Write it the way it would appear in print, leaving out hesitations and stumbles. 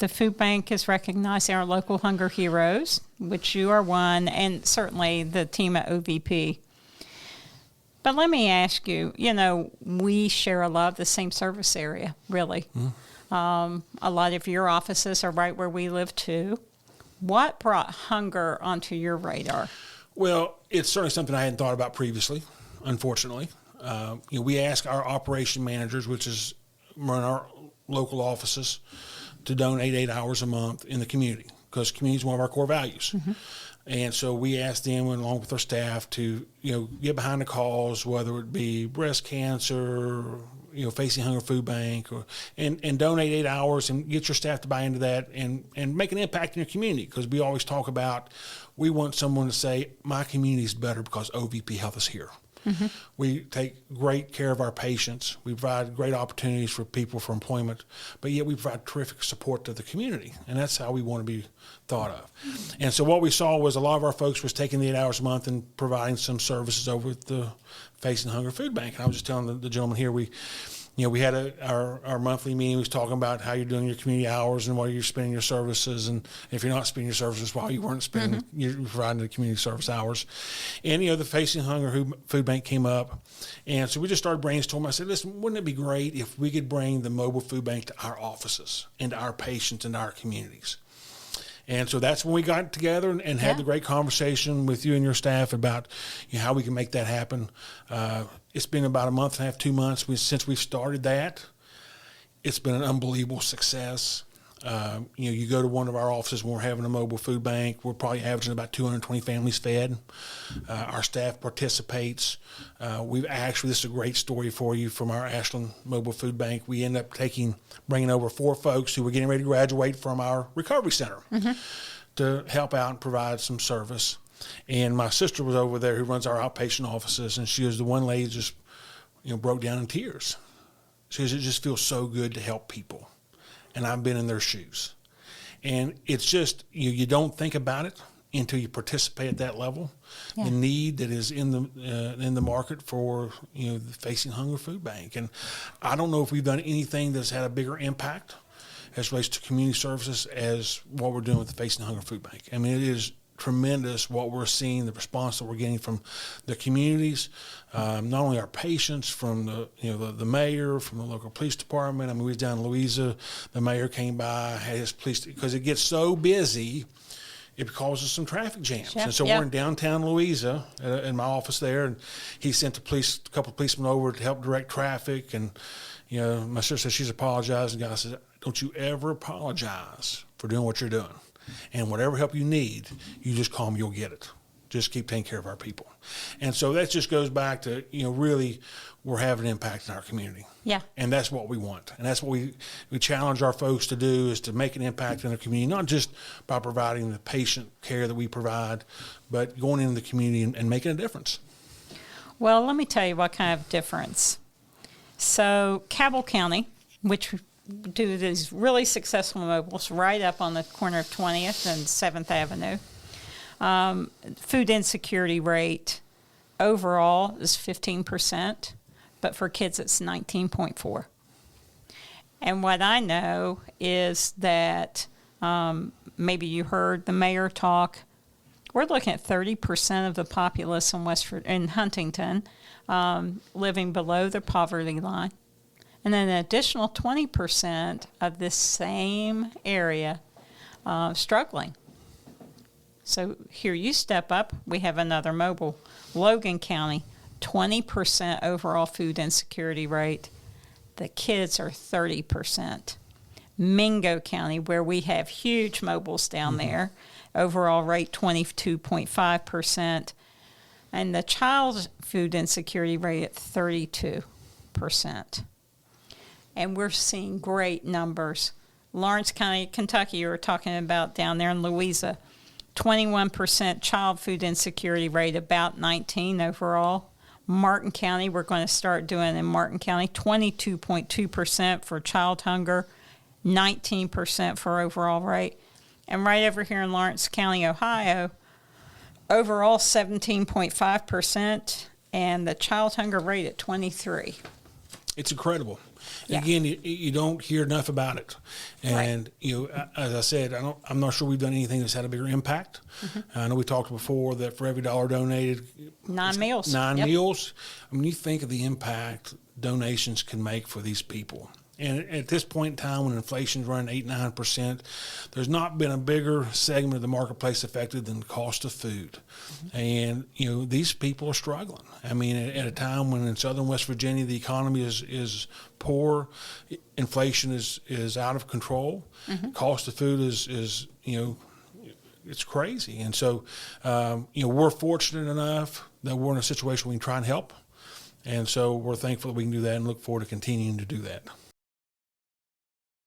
The food bank is recognizing our local hunger heroes, which you are one, and certainly the team at OVP. But let me ask you, we share a lot of the same service area, really. A lot of your offices are right where we live, too. What brought hunger onto your radar? Well, it's certainly something I hadn't thought about previously, unfortunately. We ask our operation managers, which is run our local offices, to donate 8 hours a month in the community, because community is one of our core values. And so we asked them, along with our staff, to get behind the cause, whether it be breast cancer, Facing Hunger Foodbank, and donate 8 hours and get your staff to buy into that and make an impact in your community. Because we always talk about, we want someone to say, my community is better because OVP Health is here. We take great care of our patients. We provide great opportunities for people for employment, but yet we provide terrific support to the community, and that's how we want to be thought of. And so what we saw was a lot of our folks was taking the 8 hours a month and providing some services over at the Facing Hunger Foodbank. And I was just telling the gentleman here, we had our monthly meeting. We was talking about how you're doing your community hours and why you're spending your services, and if you're not spending your services, why you weren't spending, you're providing the community service hours. And the Facing Hunger Food Bank came up, and so we just started brainstorming. I said, listen, wouldn't it be great if we could bring the mobile food bank to our offices and to our patients and our communities? And so that's when we got together and had the great conversation with you and your staff about how we can make that happen. It's been about a month and a half, 2 months since we've started that. It's been an unbelievable success. You go to one of our offices when we're having a mobile food bank, we're probably averaging about 220 families fed. Our staff participates. This is a great story for you from our Ashland mobile food bank. We end up bringing over 4 folks who were getting ready to graduate from our recovery center to help out and provide some service. And my sister was over there, who runs our outpatient offices, and she was the one lady just, broke down in tears. She says, it just feels so good to help people. And I've been in their shoes. And it's just, you don't think about it until you participate at that level. The need that is in the market for, the Facing Hunger Food Bank. And I don't know if we've done anything that's had a bigger impact as relates to community services as what we're doing with the Facing Hunger Food Bank. I mean, it is tremendous what we're seeing, the response that we're getting from the communities, not only our patients, from the mayor, from the local police department. I mean, we was down in Louisa, the mayor came by, had his police, because it gets so busy, it causes some traffic jams. And so we're in downtown Louisa in my office there, and he sent a couple of policemen over to help direct traffic. And my sister says she's apologized, and God says, don't you ever apologize for doing what you're doing. And whatever help you need, you just call me, you'll get it. Just keep taking care of our people. And so that just goes back to, really, we're having an impact in our community. Yeah. And that's what we want. And that's what we challenge our folks to do, is to make an impact in the community, not just by providing the patient care that we provide, but going into the community and making a difference. Well, let me tell you what kind of difference. So Cabell County, which do these really successful mobiles right up on the corner of 20th and 7th Avenue. Food insecurity rate overall is 15%, but for kids it's 19.4%. And what I know is that maybe you heard the mayor talk. We're looking at 30% of the populace in Huntington living below the poverty line. And then an additional 20% of this same area struggling. So here you step up. We have another mobile. Logan County, 20% overall food insecurity rate. The kids are 30%. Mingo County, where we have huge mobiles down there, overall rate 22.5%. And the child food insecurity rate at 32%. And we're seeing great numbers. Lawrence County, Kentucky, you were talking about down there in Louisa, 21% child food insecurity rate, about 19 overall. Martin County, we're going to start doing in Martin County, 22.2% for child hunger, 19% for overall rate. And right over here in Lawrence County, Ohio, overall 17.5%, and the child hunger rate at 23%. It's incredible. Yeah. Again, you don't hear enough about it. And, as I said, I'm not sure we've done anything that's had a bigger impact. I know we talked before that for every $1 donated, 9 meals. 9 Yep. meals. I mean, you think of the impact donations can make for these people. And at this point in time, when inflation's running 8-9%, there's not been a bigger segment of the marketplace affected than the cost of food. And, these people are struggling. I mean, at a time when in southern West Virginia, the economy is poor, inflation is out of control, cost of food is it's crazy. And so, we're fortunate enough that we're in a situation where we can try and help. And so we're thankful that we can do that and look forward to continuing to do that.